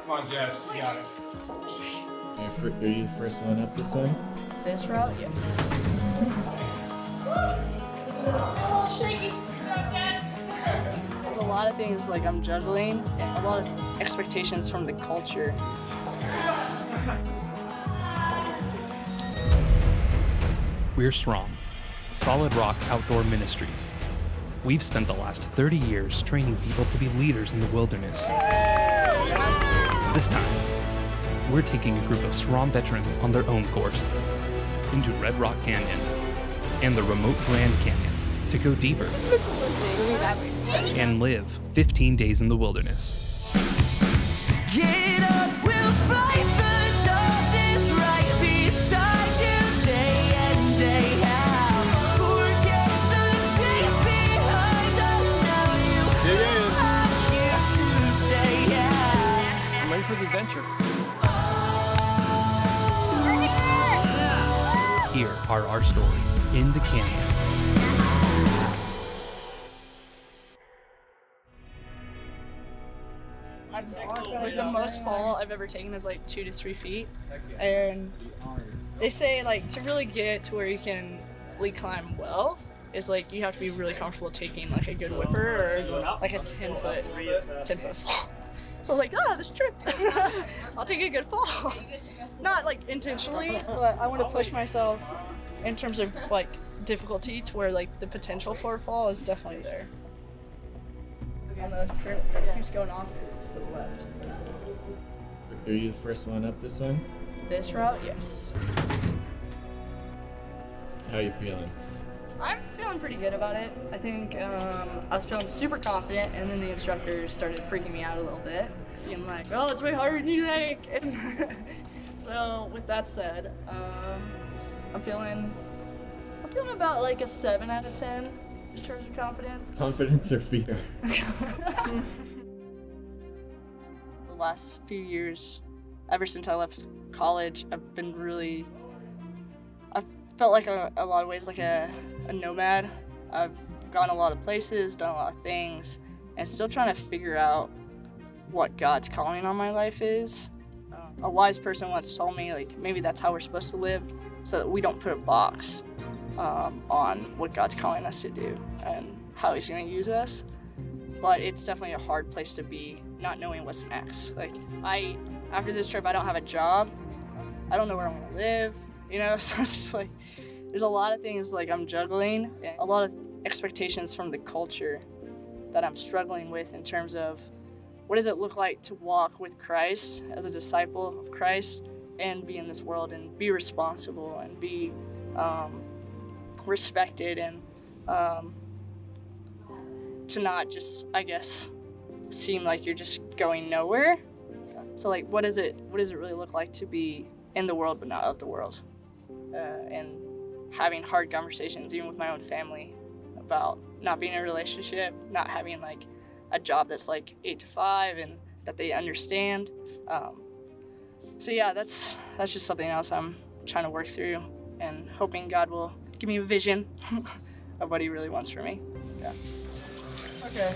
Come on, Jess, you got it. Are you the first one up this one? This route, yes. A lot of things like I'm juggling, and a lot of expectations from the culture. We're SROM, Solid Rock Outdoor Ministries. We've spent the last 30 years training people to be leaders in the wilderness. This time, we're taking a group of SROM veterans on their own course into Red Rock Canyon and the remote Grand Canyon to go deeper and live 15 days in the wilderness. Get up, we'll fight the darkness right beside you day in, day out. Forget the days behind us, now you are here to stay out. I'm ready for the adventure. Here are our stories in the canyon. Like the most fall I've ever taken is like 2 to 3 feet, and they say like to really get to where you can lead climb well is like you have to be really comfortable taking like a good whipper or like a 10 foot fall. So I was like, this trip, I'll take a good fall. Not like intentionally, but I want to push myself in terms of like difficulty to where like the potential for a fall is definitely there. And the trip keeps going off to the left. Are you the first one up this one? This route, yes. How are you feeling? I'm feeling pretty good about it. I think I was feeling super confident, and then the instructor started freaking me out a little bit, being like, "Oh, it's way harder than you think." So with that said, I'm feeling about like a 7 out of 10 in terms of confidence. Confidence or fear? The last few years, ever since I left college, I've felt like a lot of ways like a nomad. I've gone a lot of places, done a lot of things, and still trying to figure out what God's calling on my life is. A wise person once told me like maybe that's how we're supposed to live, so that we don't put a box on what God's calling us to do and how He's going to use us. But it's definitely a hard place to be, not knowing what's next. Like after this trip, I don't have a job. I don't know where I'm going to live. So it's just like, there's a lot of things like I'm juggling, and a lot of expectations from the culture that I'm struggling with in terms of what does it look like to walk with Christ as a disciple of Christ and be in this world and be responsible and be respected and to not just, I guess, seem like you're just going nowhere. So like, what does it really look like to be in the world but not of the world? And having hard conversations, even with my own family, about not being in a relationship, not having like a job that's like 8 to 5 and that they understand. So yeah, that's just something else I'm trying to work through and hoping God will give me a vision of what He really wants for me. Yeah. Okay.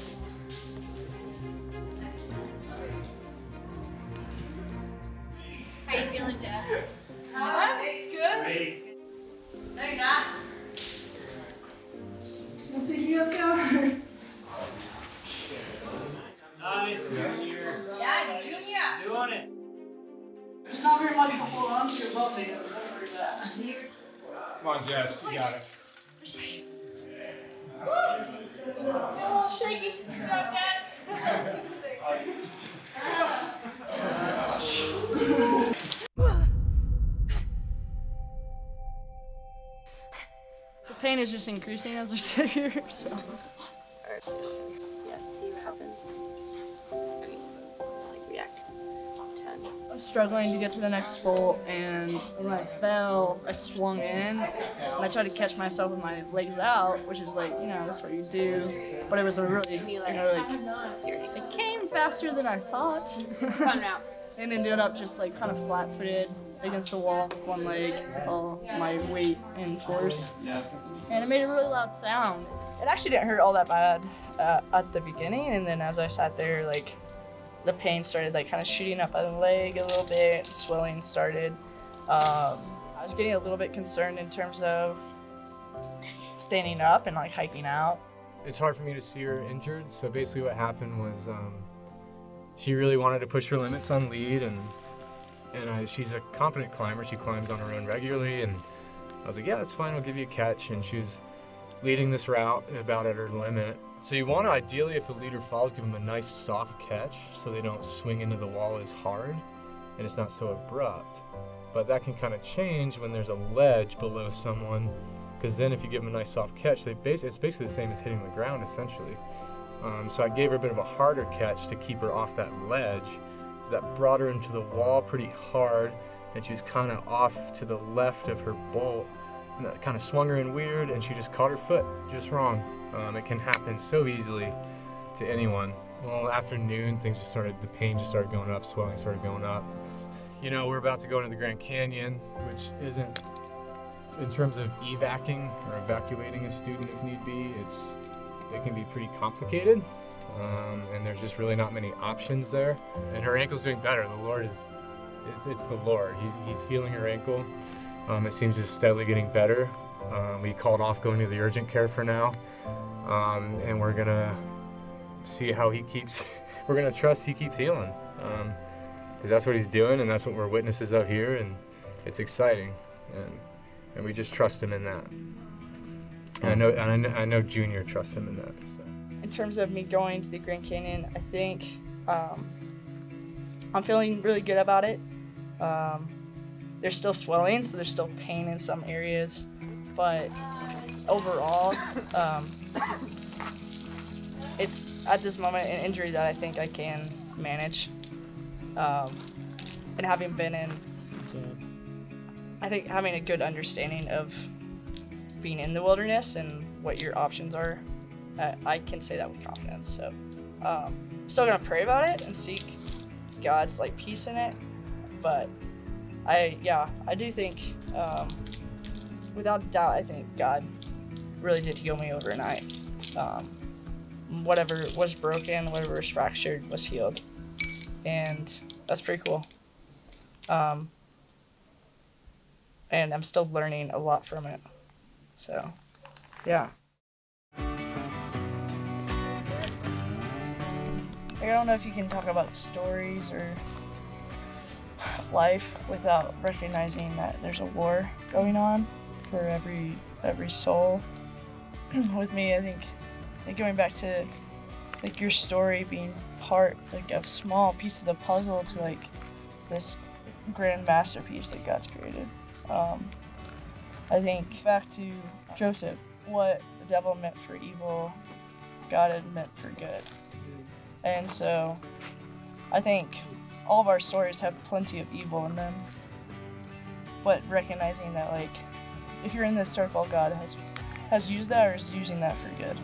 How you feeling, Jess? I'm good. No, you're not. I'll take you up there. Nice, Junior. Yeah, Junior. Doing it. There's not very much to hold on to your butt, man. So don't worry about that. Come on, Jess, you got it. Feel a little shaky. Good job, Jess. The pain is just increasing as we sit here, so. Yeah, see what happens. Like react. 10. I'm struggling to get to the next spool, and when I fell, I swung in, and I tried to catch myself with my legs out, which is like, that's what you do. But it was a really, it came faster than I thought. And ended up just like kind of flat-footed against the wall with one leg with all my weight and force. And it made a really loud sound. It actually didn't hurt all that bad at the beginning, and then as I sat there, like, the pain started like kind of shooting up my leg a little bit, swelling started. I was getting a little bit concerned in terms of standing up and like hiking out. It's hard for me to see her injured, so basically what happened was she really wanted to push her limits on lead, and she's a competent climber. She climbs on her own regularly, and I was like, yeah, that's fine, I'll give you a catch. And she was leading this route about at her limit. So you want to, ideally, if a leader falls, give them a nice soft catch so they don't swing into the wall as hard and it's not so abrupt. But that can kind of change when there's a ledge below someone, because then if you give them a nice soft catch, it's basically the same as hitting the ground, essentially. So I gave her a bit of a harder catch to keep her off that ledge. That brought her into the wall pretty hard, and she's kind of off to the left of her bolt, and that kind of swung her in weird, and she just caught her foot just wrong. It can happen so easily to anyone. Well, after noon, the pain just started going up, swelling started going up. You know, we're about to go into the Grand Canyon, which isn't, in terms of evacuating a student if need be, it can be pretty complicated. And there's just really not many options there. And her ankle's doing better. The Lord it's the Lord. He's healing her ankle. It seems to steadily getting better. We called off going to the urgent care for now. And we're gonna see how he keeps, we're gonna trust he keeps healing. Because that's what he's doing, and that's what we're witnesses of here, and it's exciting. And we just trust him in that. And I know Junior trusts him in that. So. In terms of me going to the Grand Canyon, I think I'm feeling really good about it. There's still swelling, so there's still pain in some areas, but overall, it's at this moment an injury that I think I can manage. And having been in, I think having a good understanding of being in the wilderness and what your options are, I can say that with confidence. So, still gonna pray about it and seek God's like peace in it. But I do think, without a doubt, I think God really did heal me overnight. Whatever was broken, whatever was fractured, was healed, and that's pretty cool. And I'm still learning a lot from it. So, yeah. I don't know if you can talk about stories or life without recognizing that there's a war going on for every soul. With me, I think going back to like your story being part, like a small piece of the puzzle to like this grand masterpiece that God's created. I think back to Joseph, what the devil meant for evil, God had meant for good. And so I think all of our stories have plenty of evil in them, but recognizing that like if you're in this circle, God has used that or is using that for good.